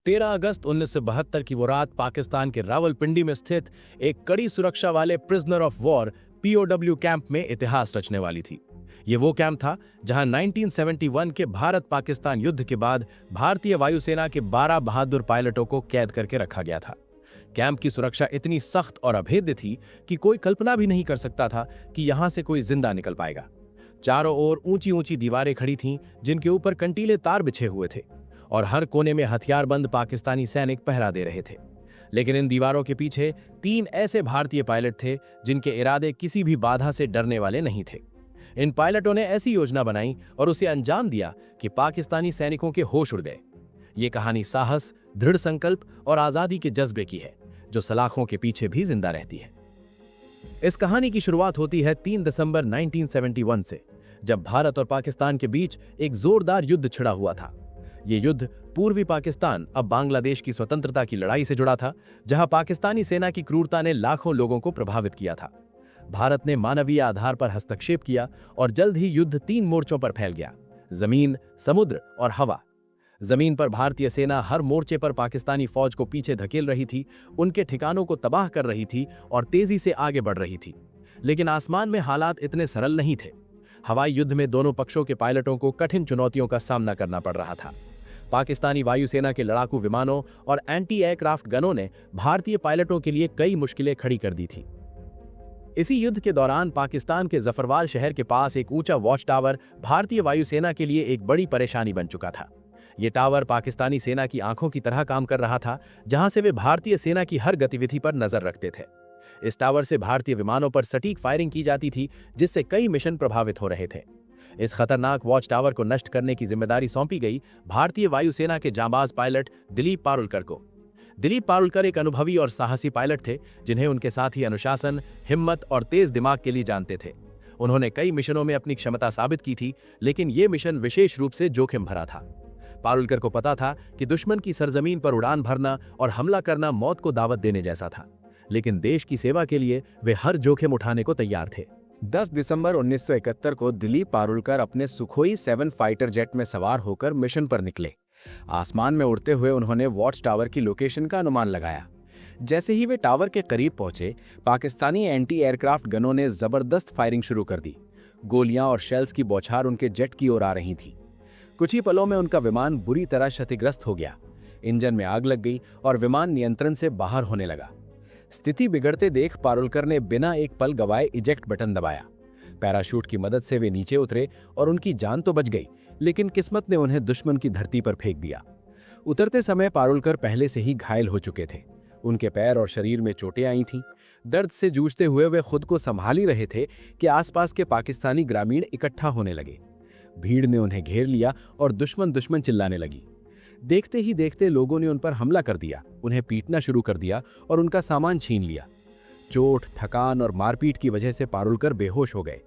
13 अगस्त 1972 की वो रात पाकिस्तान के रावलपिंडी में स्थित एक कड़ी सुरक्षा वाले prisoner of war POW camp में इतिहास रचने वाली थी। ये वो कैंप था जहां 1971 के भारत पाकिस्तान युद्ध के बाद भारतीय वायुसेना के 12 बहादुर पायलटों को कैद करके रखा गया था। कैंप की सुरक्षा इतनी सख्त और अभेद्य थी कि कोई कल्पना भी नहीं कर सकता था कि यहां से कोई जिंदा निकल पाएगा। चारों ओर ऊंची ऊंची दीवारें खड़ी थीं, जिनके ऊपर कंटीले तार बिछे हुए थे और हर कोने में हथियारबंद पाकिस्तानी सैनिक पहरा दे रहे थे। लेकिन इन दीवारों के पीछे 3 ऐसे भारतीय पायलट थे जिनके इरादे किसी भी बाधा से डरने वाले नहीं थे। इन पायलटों ने ऐसी योजना बनाई और उसे अंजाम दिया कि पाकिस्तानी सैनिकों के होश उड़ गए। ये कहानी साहस, दृढ़ संकल्प और आजादी के जज्बे की है, जो सलाखों के पीछे भी जिंदा रहती है। इस कहानी की शुरुआत होती है 3 दिसंबर 1971 से, जब भारत और पाकिस्तान के बीच एक जोरदार युद्ध छिड़ा हुआ था। ये युद्ध पूर्वी पाकिस्तान, अब बांग्लादेश की स्वतंत्रता की लड़ाई से जुड़ा था, जहां पाकिस्तानी सेना की क्रूरता ने लाखों लोगों को प्रभावित किया था। भारत ने मानवीय आधार पर हस्तक्षेप किया और जल्द ही युद्ध 3 मोर्चों पर फैल गया: जमीन, समुद्र और हवा। जमीन पर भारतीय सेना हर मोर्चे पर पाकिस्तानी फौज को पीछे धकेल रही थी, उनके ठिकानों को तबाह कर रही थी और तेजी से आगे बढ़ रही थी। लेकिन आसमान में हालात इतने सरल नहीं थे। हवाई युद्ध में दोनों पक्षों के पायलटों को कठिन चुनौतियों का सामना करना पड़ रहा था। पाकिस्तानी वायुसेना के लड़ाकू विमानों और एंटी एयरक्राफ्ट गनों ने भारतीय पायलटों के लिए कई मुश्किलें खड़ी कर दी थी। इसी युद्ध के दौरान पाकिस्तान के जफरवाल शहर के पास एक ऊंचा वॉच टावर भारतीय वायुसेना के लिए एक बड़ी परेशानी बन चुका था। ये टावर पाकिस्तानी सेना की आंखों की तरह काम कर रहा था, जहां से वे भारतीय सेना की हर गतिविधि पर नजर रखते थे। इस टावर से भारतीय विमानों पर सटीक फायरिंग की जाती थी, जिससे कई मिशन प्रभावित हो रहे थे। इस खतरनाक वॉच टावर को नष्ट करने की जिम्मेदारी सौंपी गई भारतीय वायुसेना के जांबाज पायलट दिलीप पारुलकर को। दिलीप पारुलकर एक अनुभवी और साहसी पायलट थे, जिन्हें उनके साथी अनुशासन, हिम्मत और तेज दिमाग के लिए जानते थे। उन्होंने कई मिशनों में अपनी क्षमता साबित की थी, लेकिन ये मिशन विशेष रूप से जोखिम भरा था। पारुलकर को पता था कि दुश्मन की सरजमीन पर उड़ान भरना और हमला करना मौत को दावत देने जैसा था, लेकिन देश की सेवा के लिए वे हर जोखिम उठाने को तैयार थे। 10 दिसंबर 1971 को दिलीप पारुलकर अपने सुखोई 7 फाइटर जेट में सवार होकर मिशन पर निकले। आसमान में उड़ते हुए उन्होंने वॉच टावर की लोकेशन का अनुमान लगाया। जैसे ही वे टावर के करीब पहुंचे, पाकिस्तानी एंटी एयरक्राफ्ट गनों ने जबरदस्त फायरिंग शुरू कर दी। गोलियां और शेल्स की बौछार उनके जेट की ओर आ रही थी। कुछ ही पलों में उनका विमान बुरी तरह क्षतिग्रस्त हो गया। इंजन में आग लग गई और विमान नियंत्रण से बाहर होने लगा। स्थिति बिगड़ते देख पारुलकर ने बिना एक पल गवाए इजेक्ट बटन दबाया। पैराशूट की मदद से वे नीचे उतरे और उनकी जान तो बच गई, लेकिन किस्मत ने उन्हें दुश्मन की धरती पर फेंक दिया। उतरते समय पारुलकर पहले से ही घायल हो चुके थे। उनके पैर और शरीर में चोटें आई थीं। दर्द से जूझते हुए वे खुद को संभाल ही रहे थे कि आसपास के पाकिस्तानी ग्रामीण इकट्ठा होने लगे। भीड़ ने उन्हें घेर लिया और दुश्मन चिल्लाने लगी। देखते ही देखते लोगों ने उन पर हमला कर दिया, उन्हें पीटना शुरू कर दिया और उनका सामान छीन लिया। चोट, थकान और मारपीट की वजह से पारुलकर बेहोश हो गए।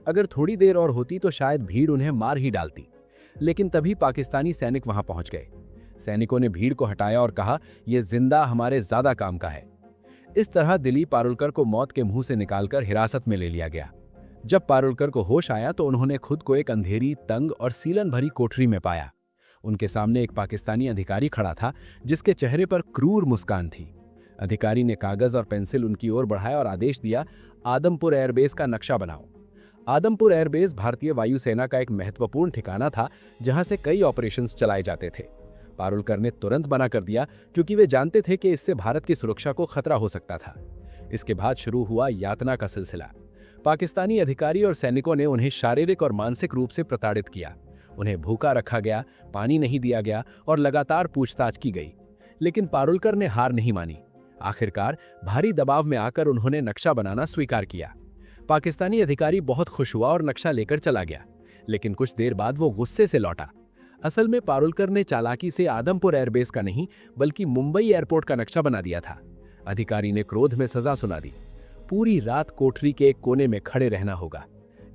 अगर थोड़ी देर और होती तो शायद भीड़ उन्हें मार ही डालती, लेकिन तभी पाकिस्तानी सैनिक वहां पहुंच गए। सैनिकों ने भीड़ को हटाया और कहा, यह जिंदा हमारे ज्यादा काम का है। इस तरह दिलीप पारुलकर को मौत के मुंह से निकालकर हिरासत में ले लिया गया। जब पारुलकर को होश आया तो उन्होंने खुद को एक अंधेरी, तंग और सीलन भरी कोठरी में पाया। उनके सामने एक पाकिस्तानी अधिकारी खड़ा था, जिसके चेहरे पर क्रूर मुस्कान थी। अधिकारी ने कागज और पेंसिल उनकी ओर बढ़ाया और आदेश दिया, आदमपुर एयरबेस का नक्शा बनाओ। आदमपुर एयरबेस भारतीय वायुसेना का एक महत्वपूर्ण ठिकाना था, जहां से कई ऑपरेशंस चलाए जाते थे। पारुलकर ने तुरंत मना कर दिया, क्योंकि वे जानते थे कि इससे भारत की सुरक्षा को खतरा हो सकता था। इसके बाद शुरू हुआ यातना का सिलसिला। पाकिस्तानी अधिकारी और सैनिकों ने उन्हें शारीरिक और मानसिक रूप से प्रताड़ित किया। उन्हें भूखा रखा गया, पानी नहीं दिया गया और लगातार पूछताछ की गई। लेकिन पारुलकर ने हार नहीं मानी। आखिरकार भारी दबाव में आकर उन्होंने नक्शा बनाना स्वीकार किया। पाकिस्तानी अधिकारी बहुत खुश हुआ और नक्शा लेकर चला गया, लेकिन कुछ देर बाद वो गुस्से से लौटा। असल में पारुलकर ने चालाकी से आदमपुर एयरबेस का नहीं, बल्कि मुंबई एयरपोर्ट का नक्शा बना दिया था। अधिकारी ने क्रोध में सजा सुना दी। पूरी रात कोठरी के एक कोने में खड़े रहना होगा।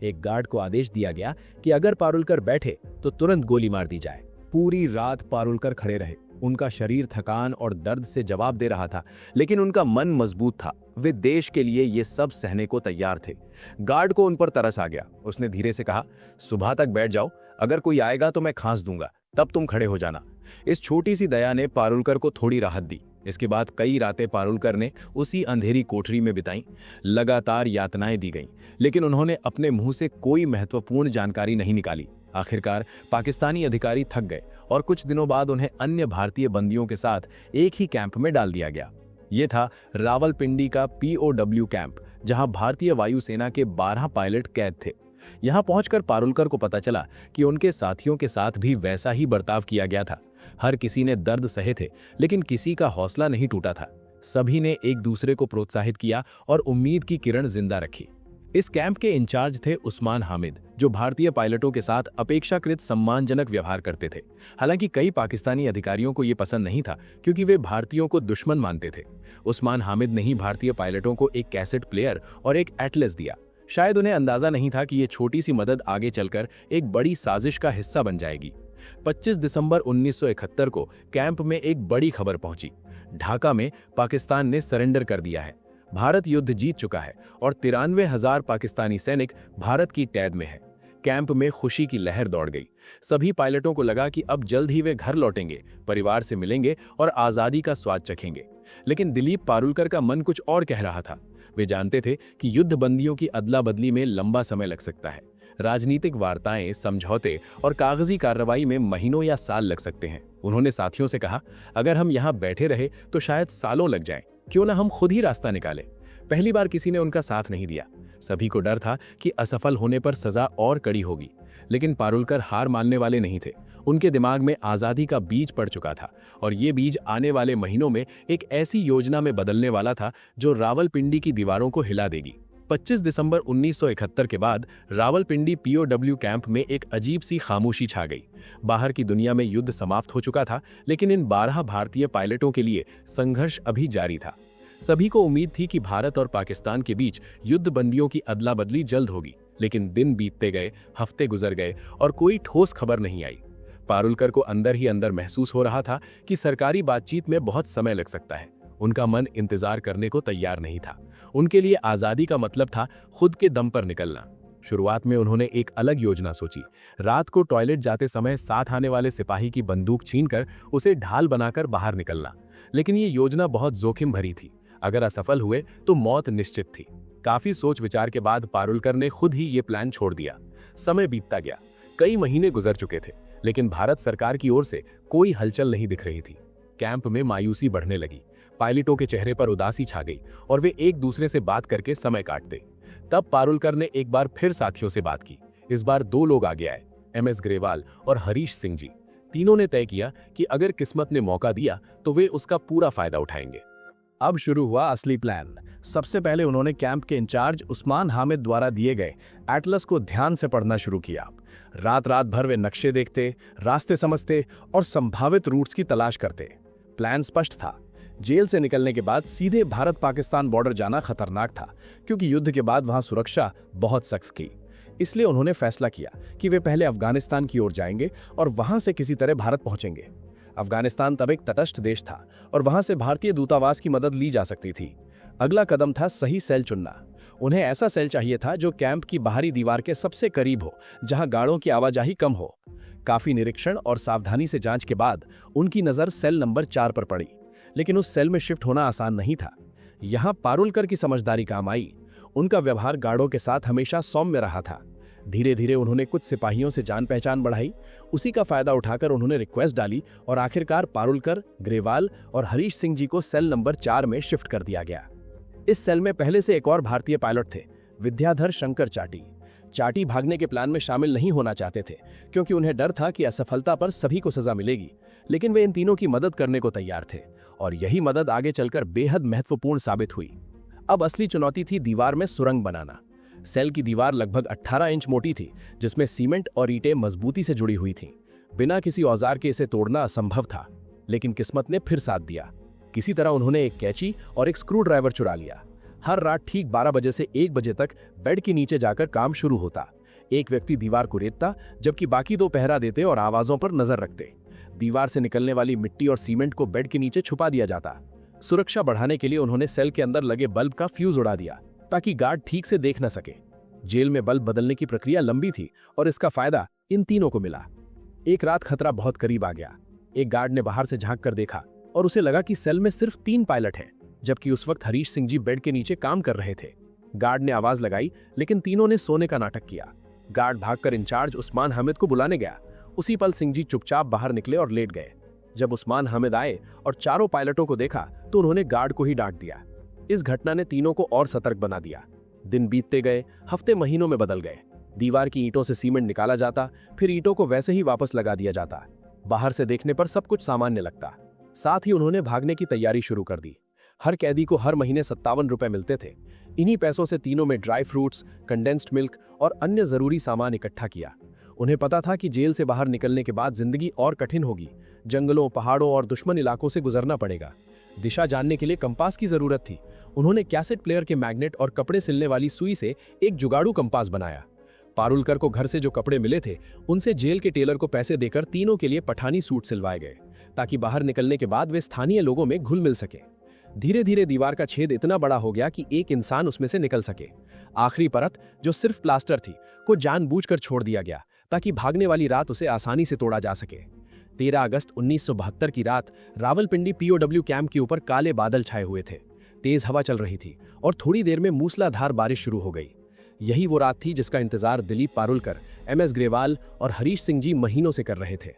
एक गार्ड को आदेश दिया गया कि अगर पारुलकर बैठे तो तुरंत गोली मार दी जाए। पूरी रात पारुलकर खड़े रहे। उनका शरीर थकान और दर्द से जवाब दे रहा था, लेकिन उनका मन मजबूत था। वे देश के लिए ये सब सहने को तैयार थे। गार्ड को उन पर तरस आ गया। उसने धीरे से कहा, सुबह तक बैठ जाओ, अगर कोई आएगा तो मैं खांस दूंगा, तब तुम खड़े हो जाना। इस छोटी सी दया ने पारुलकर को थोड़ी राहत दी। इसके बाद कई रातें पारुलकर ने उसी अंधेरी कोठरी में बिताईं। लगातार यातनाएं दी गईं, लेकिन उन्होंने अपने मुंह से कोई महत्वपूर्ण जानकारी नहीं निकाली। आखिरकार पाकिस्तानी अधिकारी थक गए और कुछ दिनों बाद उन्हें अन्य भारतीय बंदियों के साथ एक ही कैंप में डाल दिया गया। ये था रावलपिंडी का POW कैंप, जहां भारतीय वायुसेना के 12 पायलट कैद थे। यहां पहुंचकर पारुलकर को पता चला कि उनके साथियों के साथ भी वैसा ही बर्ताव किया गया था। हर किसी ने दर्द सहे थे, लेकिन किसी का हौसला नहीं टूटा था। सभी ने एक दूसरे को प्रोत्साहित किया और उम्मीद की किरण जिंदा रखी। इस कैंप के इंचार्ज थे उस्मान हामिद, जो भारतीय पायलटों के साथ अपेक्षाकृत सम्मानजनक व्यवहार करते थे। हालांकि कई पाकिस्तानी अधिकारियों को यह पसंद नहीं था, क्योंकि वे भारतीयों को दुश्मन मानते थे। उस्मान हामिद ने ही भारतीय पायलटों को एक कैसेट प्लेयर और एक एटलस दिया। शायद उन्हें अंदाजा नहीं था कि ये छोटी सी मदद आगे चलकर एक बड़ी साजिश का हिस्सा बन जाएगी। 25 दिसंबर 1971 को कैंप में एक बड़ी खबर पहुंची। ढाका में पाकिस्तान ने सरेंडर कर दिया है। भारत युद्ध जीत चुका है और 93,000 पाकिस्तानी सैनिक भारत की कैद में हैं। कैंप में खुशी की लहर दौड़ गई। सभी पायलटों को लगा कि अब जल्द ही वे घर लौटेंगे, परिवार से मिलेंगे और आजादी का स्वाद चखेंगे। लेकिन दिलीप पारुलकर का मन कुछ और कह रहा था। वे जानते थे कि युद्ध बंदियों की अदला बदली में लंबा समय लग सकता है। राजनीतिक वार्ताएं, समझौते और कागजी कार्रवाई में महीनों या साल लग सकते हैं। उन्होंने साथियों से कहा, अगर हम यहाँ बैठे रहे तो शायद सालों लग जाएं। क्यों ना हम खुद ही रास्ता निकालें। पहली बार किसी ने उनका साथ नहीं दिया। सभी को डर था कि असफल होने पर सजा और कड़ी होगी। लेकिन पारुलकर हार मानने वाले नहीं थे। उनके दिमाग में आज़ादी का बीज पड़ चुका था और ये बीज आने वाले महीनों में एक ऐसी योजना में बदलने वाला था जो रावलपिंडी की दीवारों को हिला देगी। 25 दिसंबर 1971 के बाद रावलपिंडी POW कैंप में एक अजीब सी खामोशी छा गई। बाहर की दुनिया में युद्ध समाप्त हो चुका था, लेकिन इन 12 भारतीय पायलटों के लिए संघर्ष अभी जारी था। सभी को उम्मीद थी कि भारत और पाकिस्तान के बीच युद्ध बंदियों की अदला बदली जल्द होगी। लेकिन दिन बीतते गए, हफ्ते गुजर गए और कोई ठोस खबर नहीं आई। पारुलकर को अंदर ही अंदर महसूस हो रहा था कि सरकारी बातचीत में बहुत समय लग सकता है। उनका मन इंतजार करने को तैयार नहीं था। उनके लिए आज़ादी का मतलब था खुद के दम पर निकलना। शुरुआत में उन्होंने एक अलग योजना सोची। रात को टॉयलेट जाते समय साथ आने वाले सिपाही की बंदूक छीनकर उसे ढाल बनाकर बाहर निकलना। लेकिन ये योजना बहुत जोखिम भरी थी। अगर असफल हुए तो मौत निश्चित थी। काफी सोच विचार के बाद पारुलकर ने खुद ही ये प्लान छोड़ दिया। समय बीतता गया, कई महीने गुजर चुके थे, लेकिन भारत सरकार की ओर से कोई हलचल नहीं दिख रही थी। कैंप में मायूसी बढ़ने लगी। पायलटों के चेहरे पर उदासी छा गई और वे एक दूसरे से बात करके समय काटते। तब पारुलकर ने एक बार फिर साथियों से बात की। इस बार 2 लोग आगे आए, MS ग्रेवाल और हरीश सिंह जी। तीनों ने तय किया कि अगर किस्मत ने मौका दिया तो वे उसका पूरा फायदा उठाएंगे। अब शुरू हुआ असली प्लान। सबसे पहले उन्होंने कैंप के इंचार्ज उस्मान हामिद द्वारा दिए गए एटलस को ध्यान से पढ़ना शुरू किया। रात रात भर वे नक्शे देखते, रास्ते समझते और संभावित रूट्स की तलाश करते। प्लान स्पष्ट था। जेल से निकलने के बाद सीधे भारत पाकिस्तान बॉर्डर जाना खतरनाक था, क्योंकि युद्ध के बाद वहां सुरक्षा बहुत सख्त थी। इसलिए उन्होंने फैसला किया कि वे पहले अफगानिस्तान की ओर जाएंगे और वहां से किसी तरह भारत पहुंचेंगे। अफगानिस्तान तब एक तटस्थ देश था और वहां से भारतीय दूतावास की मदद ली जा सकती थी। अगला कदम था सही सेल चुनना। उन्हें ऐसा सेल चाहिए था जो कैंप की बाहरी दीवार के सबसे करीब हो, जहां गार्डों की आवाजाही कम हो। काफी निरीक्षण और सावधानी से जांच के बाद उनकी नजर सेल नंबर 4 पर पड़ी। लेकिन उस सेल में शिफ्ट होना आसान नहीं था। यहां पारुलकर की समझदारी काम आई। उनका व्यवहार गार्डों के साथ हमेशा सौम्य रहा था। धीरे धीरे उन्होंने कुछ सिपाहियों से जान पहचान बढ़ाई। उसी का फायदा उठाकर उन्होंने रिक्वेस्ट डाली और आखिरकार पारुलकर, ग्रेवाल और हरीश सिंह जी को सेल नंबर 4 में शिफ्ट कर दिया गया। इस सेल में पहले से एक और भारतीय पायलट थे, विद्याधर शंकर चाटी। चाटी भागने के प्लान में शामिल नहीं होना चाहते थे, क्योंकि उन्हें डर था कि असफलता पर सभी को सजा मिलेगी। लेकिन वे इन तीनों की मदद करने को तैयार थे और यही मदद आगे चलकर बेहद महत्वपूर्ण साबित हुई। अब असली चुनौती थी दीवार में सुरंग बनाना। सेल की दीवार लगभग 18 इंच मोटी थी, जिसमें सीमेंट और ईंटें मजबूती से जुड़ी हुई थीं। बिना किसी औजार के इसे तोड़ना असंभव था, लेकिन किस्मत ने फिर साथ दिया। किसी तरह उन्होंने एक कैंची और एक स्क्रू ड्राइवर चुरा लिया। हर रात ठीक 12 बजे से 1 बजे तक बेड के नीचे जाकर काम शुरू होता। एक व्यक्ति दीवार को रेतता, जबकि बाकी 2 पहरा देते और आवाजों पर नजर रखते। दीवार से निकलने वाली मिट्टी और सीमेंट को बेड के नीचे छुपा दिया जाता। सुरक्षा बढ़ाने के लिए उन्होंने सेल के अंदर लगे बल्ब का फ्यूज उड़ा दिया, ताकि गार्ड ठीक से देख न सके। जेल में बल्ब बदलने की प्रक्रिया लंबी थी और इसका फायदा इन तीनों को मिला। एक रात खतरा बहुत करीब आ गया। एक गार्ड ने बाहर से झांक कर देखा और उसे लगा कि सेल में सिर्फ 3 पायलट हैं, जबकि उस वक्त हरीश सिंह जी बेड के नीचे काम कर रहे थे। गार्ड ने आवाज लगाई, लेकिन तीनों ने सोने का नाटक किया। गार्ड भागकर इंचार्ज उस्मान हामिद को बुलाने गया। उसी पल सिंह जी चुपचाप बाहर निकले और लेट गए। जब उस्मान हामिद आए और चारों पायलटों को देखा तो उन्होंने गार्ड को ही डांट दिया। इस घटना ने तीनों को और सतर्क बना दिया। दिन बीतते गए, हफ्ते महीनों में बदल गए। दीवार की ईंटों से सीमेंट निकाला जाता, फिर ईंटों को वैसे ही वापस लगा दिया जाता। बाहर से देखने पर सब कुछ सामान्य लगता। साथ ही उन्होंने भागने की तैयारी शुरू कर दी। हर कैदी को हर महीने 57 रुपए मिलते थे। इन्हीं पैसों से तीनों में ड्राई फ्रूट्स, कंडेंस्ड मिल्क और अन्य जरूरी सामान इकट्ठा किया। उन्हें पता था कि जेल से बाहर निकलने के बाद जिंदगी और कठिन होगी। जंगलों, पहाड़ों और दुश्मन इलाकों से गुजरना पड़ेगा। दिशा जानने के लिए कंपास की जरूरत थी। उन्होंने कैसेट प्लेयर के मैग्नेट और कपड़े सिलने वाली सुई से एक जुगाड़ू कंपास बनाया। पारुलकर को घर से जो कपड़े मिले थे, उनसे जेल के टेलर को पैसे देकर तीनों के लिए पठानी सूट सिलवाए गए, ताकि बाहर निकलने के बाद वे स्थानीय लोगों में घुल मिल सके। धीरे धीरे दीवार का छेद इतना बड़ा हो गया कि एक इंसान उसमें से निकल सके। आखिरी परत, जो सिर्फ प्लास्टर थी, को जानबूझकर छोड़ दिया गया ताकि भागने वाली रात उसे आसानी से तोड़ा जा सके। 13 अगस्त 1972 की रात रावलपिंडी पीओडब्ल्यू कैंप के ऊपर काले बादल छाए हुए थे। तेज हवा चल रही थी और थोड़ी देर में मूसलाधार बारिश शुरू हो गई। यही वो रात थी जिसका इंतजार दिलीप पारुलकर, MS ग्रेवाल और हरीश सिंह जी महीनों से कर रहे थे।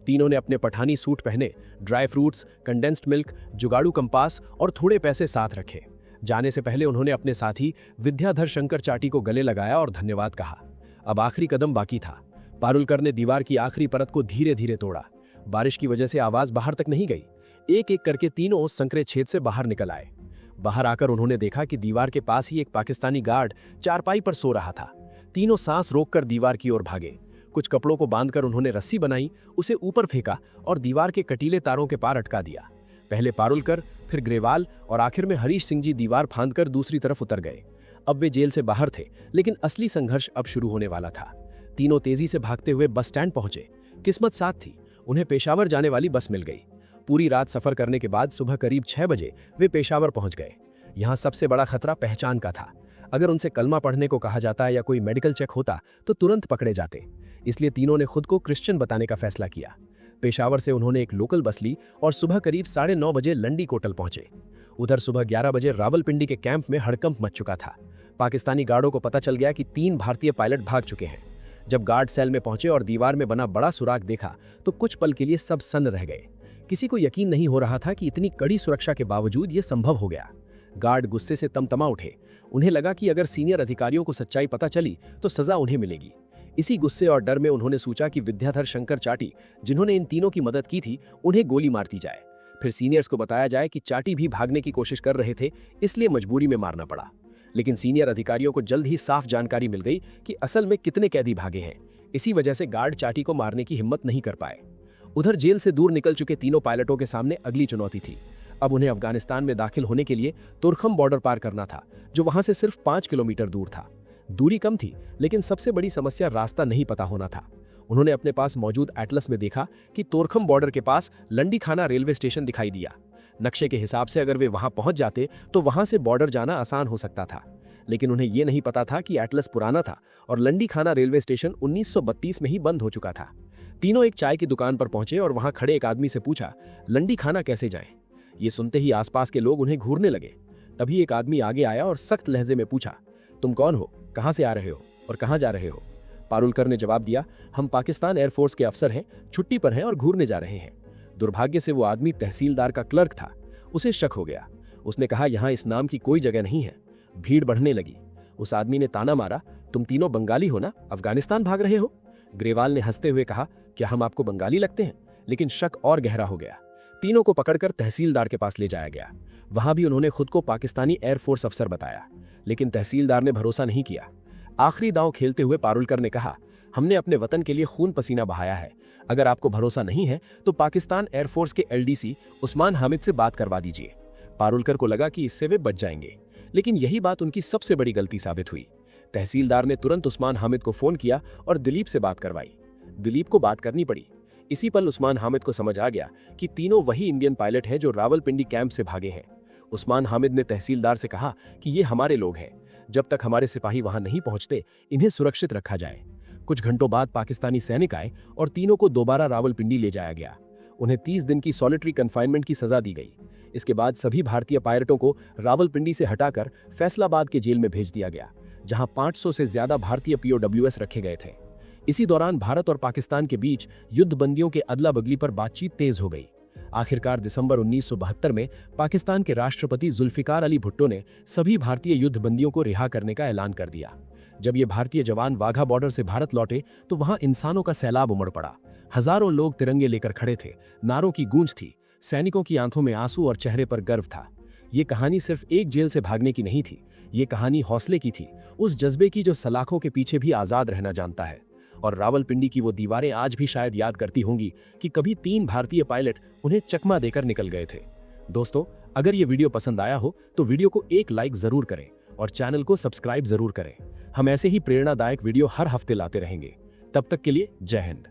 तीनों ने अपने पठानी सूट पहने, ड्राई फ्रूट्स, कंडेंस्ड मिल्क, जुगाड़ू कंपास और थोड़े पैसे साथ रखे। जाने से पहले उन्होंने अपने साथी विद्याधर शंकर चाटी को गले लगाया और धन्यवाद कहा। अब आखिरी कदम बाकी था। पारुलकर ने दीवार की आखिरी परत को धीरे धीरे तोड़ा। बारिश की वजह से आवाज बाहर तक नहीं गई। एक एक करके तीनों उस संकरे छेद से बाहर निकल आए। बाहर आकर उन्होंने देखा कि दीवार के पास ही एक पाकिस्तानी गार्ड चारपाई पर सो रहा था। तीनों सांस रोककर दीवार की ओर भागे। कुछ कपड़ों को बांधकर उन्होंने रस्सी बनाई, उसे ऊपर फेंका और दीवार के कटीले तारों के पार अटका दिया। पहले पारुलकर, फिर ग्रेवाल और आखिर में हरीश सिंह जी दीवार फांदकर दूसरी तरफ उतर गए। अब वे जेल से बाहर थे, लेकिन असली संघर्ष अब शुरू होने वाला था। तीनों तेजी से भागते हुए बस स्टैंड पहुंचे। किस्मत साथ थी, उन्हें पेशावर जाने वाली बस मिल गई। पूरी रात सफर करने के बाद सुबह करीब 6 बजे वे पेशावर पहुंच गए। यहाँ सबसे बड़ा खतरा पहचान का था। अगर उनसे कलमा पढ़ने को कहा जाता या कोई मेडिकल चेक होता तो तुरंत पकड़े जाते। इसलिए तीनों ने खुद को क्रिश्चियन बताने का फैसला किया। पेशावर से उन्होंने एक लोकल बस ली और सुबह करीब 9:30 बजे लंडी कोटल पहुंचे। उधर सुबह 11 बजे रावलपिंडी के कैंप में हड़कंप मच चुका था। पाकिस्तानी गार्डों को पता चल गया कि 3 भारतीय पायलट भाग चुके हैं। जब गार्ड सेल में पहुंचे और दीवार में बना बड़ा सुराग देखा तो कुछ पल के लिए सब सन्न रह गए। किसी को यकीन नहीं हो रहा था कि इतनी कड़ी सुरक्षा के बावजूद ये संभव हो गया। गार्ड गुस्से से तमतमा उठे। उन्हें लगा कि अगर सीनियर अधिकारियों को सच्चाई पता चली तो सजा उन्हें मिलेगी। इसी गुस्से और डर में उन्होंने सोचा कि विद्याधर शंकर चाटी, जिन्होंने इन तीनों की मदद की थी, उन्हें गोली मार दी जाए। फिर सीनियर्स को बताया जाए कि चाटी भी भागने की कोशिश कर रहे थे, इसलिए मजबूरी में मारना पड़ा। लेकिन सीनियर अधिकारियों को जल्द ही साफ जानकारी मिल गई कि असल में कितने कैदी भागे हैं। इसी वजह से गार्ड चाटी को मारने की हिम्मत नहीं कर पाए। उधर जेल से दूर निकल चुके तीनों पायलटों के सामने अगली चुनौती थी। अब उन्हें अफगानिस्तान में दाखिल होने के लिए तुर्खम बॉर्डर पार करना था, जो वहां से सिर्फ 5 किलोमीटर दूर था। दूरी कम थी, लेकिन सबसे बड़ी समस्या रास्ता नहीं पता होना था। उन्होंने अपने पास मौजूद एटलस में देखा कि तोरखम बॉर्डर के पास लंडी खाना रेलवे स्टेशन दिखाई दिया। नक्शे के हिसाब से अगर वे वहां पहुंच जाते तो वहां से बॉर्डर जाना आसान हो सकता था। लेकिन उन्हें यह नहीं पता था कि एटलस पुराना था और लंडी खाना रेलवे स्टेशन 1932 में ही बंद हो चुका था। तीनों एक चाय की दुकान पर पहुंचे और वहां खड़े एक आदमी से पूछा, लंडी खाना कैसे जाएं? ये सुनते ही आसपास के लोग उन्हें घूरने लगे। तभी एक आदमी आगे आया और सख्त लहजे में पूछा, तुम कौन हो, कहां से आ रहे हो और कहां जा रहे हो? पारुलकर ने जवाब दिया, हम पाकिस्तान एयरफोर्स के अफसर हैं, छुट्टी पर हैं और घूरने जा रहे हैं। दुर्भाग्य से वो आदमी तहसीलदार का क्लर्क था। उसे शक हो गया। उसने कहा, यहाँ इस नाम की कोई जगह नहीं है। भीड़ बढ़ने लगी। उस आदमी ने ताना मारा, तुम तीनों बंगाली हो ना, अफगानिस्तान भाग रहे हो? ग्रेवाल ने हंसते हुए कहा, क्या हम आपको बंगाली लगते हैं? लेकिन शक और गहरा हो गया। तीनों को पकड़कर तहसीलदार के पास ले जाया गया। वहां भी उन्होंने खुद को पाकिस्तानी एयरफोर्स अफसर बताया, लेकिन तहसीलदार ने भरोसा नहीं किया। आखिरी दांव खेलते हुए पारुलकर ने कहा, हमने अपने वतन के लिए खून पसीना बहाया है। अगर आपको भरोसा नहीं है तो पाकिस्तान एयरफोर्स के LDC उस्मान हामिद से बात करवा दीजिए। पारुलकर को लगा कि इससे वे बच जाएंगे, लेकिन यही बात उनकी सबसे बड़ी गलती साबित हुई। तहसीलदार ने तुरंत उस्मान हामिद को फोन किया और दिलीप से बात करवाई। दिलीप को बात करनी पड़ी। इसी पल उस्मान हामिद को समझ आ गया कि तीनों वही इंडियन पायलट हैं जो रावलपिंडी कैंप से भागे हैं। उस्मान हामिद ने तहसीलदार से कहा कि ये हमारे लोग हैं, जब तक हमारे सिपाही वहां नहीं पहुंचते इन्हें सुरक्षित रखा जाए। कुछ घंटों बाद पाकिस्तानी सैनिक आए और तीनों को दोबारा रावलपिंडी ले जाया गया। उन्हें 30 दिन की सॉलिटरी कन्फाइनमेंट की सजा दी गई। इसके बाद सभी भारतीय पायलटों को रावलपिंडी से हटाकर फैसलाबाद के जेल में भेज दिया गया, जहां 500 से ज्यादा भारतीय POWs रखे गए थे। इसी दौरान भारत और पाकिस्तान के बीच युद्ध बंदियों के अदला बदली पर बातचीत तेज हो गई। आखिरकार दिसंबर 1972 में पाकिस्तान के राष्ट्रपति जुल्फिकार अली भुट्टो ने सभी भारतीय युद्ध बंदियों को रिहा करने का ऐलान कर दिया। जब ये भारतीय जवान वाघा बॉर्डर से भारत लौटे तो वहां इंसानों का सैलाब उमड़ पड़ा। हजारों लोग तिरंगे लेकर खड़े थे, नारों की गूंज थी, सैनिकों की आंखों में आंसू और चेहरे पर गर्व था। ये कहानी सिर्फ एक जेल से भागने की नहीं थी, ये कहानी हौसले की थी, उस जज्बे की जो सलाखों के पीछे भी आजाद रहना जानता है। और रावलपिंडी की वो दीवारें आज भी शायद याद करती होंगी कि कभी 3 भारतीय पायलट उन्हें चकमा देकर निकल गए थे। दोस्तों, अगर ये वीडियो पसंद आया हो तो वीडियो को एक लाइक जरूर करें और चैनल को सब्सक्राइब जरूर करें। हम ऐसे ही प्रेरणादायक वीडियो हर हफ्ते लाते रहेंगे। तब तक के लिए जय हिंद।